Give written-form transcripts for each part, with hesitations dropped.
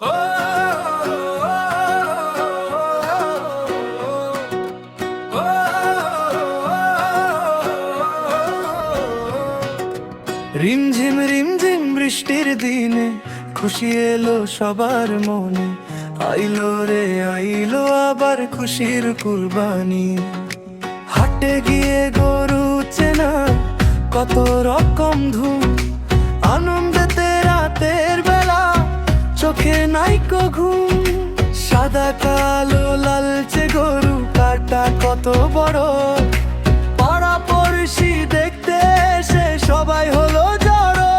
রিমঝিম রিমঝিম বৃষ্টির দিনে খুশি এলো সবার মনে, আইলো রে আইলো আবার খুশির কুরবানি। হাটে গিয়ে গরু চেনা কত রকম ধুম, আনন্দেতে রাতের বেলা চোখে নাইকো ঘুম। সাদা কালো লালচে গরু কাটা কত বড়, পাড়া পড়শি দেখতে এসে সবাই হলো জড়ো।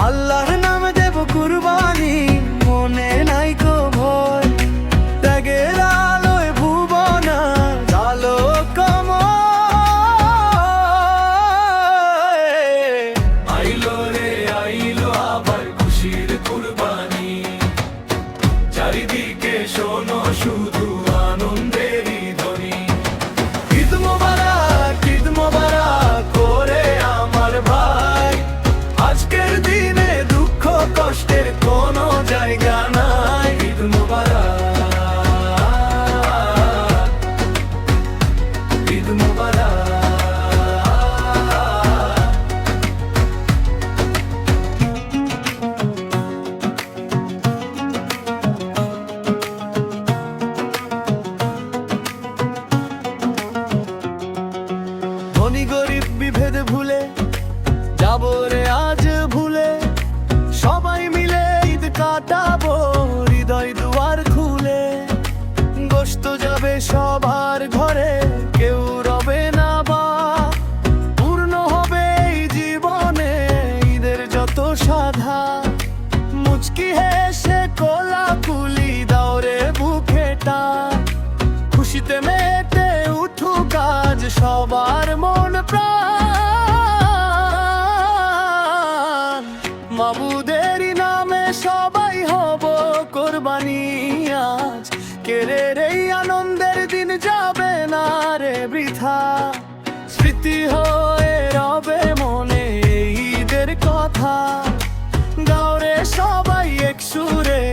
আল্লাহর নামে দেব কুরবানি, মনে নাইকো ভয়, ত্যাগের আলোয় ভুবনা আলো কময়। আইলো রে আইলো আবার খুশির কুরবানি, চারিদিকে শোনো শুধু আনন্দেরই ধ্বনি। ঈদ মোবারক করে আমার ভাই, আজকের দিনে দুঃখ কষ্টের কোনো জায়গা নাই। ঈদ মোবারক, ঈদ মোবারক। ধনী গরিব বিভেদ ভুলে যাবো রে আজ ভুলে, সবাই মিলে ঈদ কাটাবো হৃদয় দুয়ার খুলে। গোশত যাবে সবার ঘরে, কেউ রবে না বা, পূর্ণ হবে এই জীবনে ঈদের যত সাধা। মুচকি হেসে কোলাকুলি দাও রে বুকেটা, খুশিতে মেতে উঠুক আজ সবার মন প্রাণ। মাবুদেরই নামে সবাই হব কোরবানি আজ, কেরের এই আনন্দের দিন যাবে না রে বৃথা। স্মৃতি হয়ে রবে মনে এই ঈদের কথা, গাও রে সবাই এক সুরে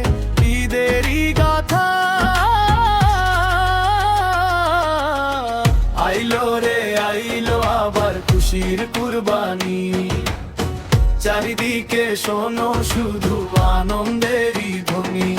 ঈদেরই গাথা। আইলো রে আইলো আবার খুশির কুরবানি, চারিদিকে শোনো শুধু আনন্দেরই ধ্বনি।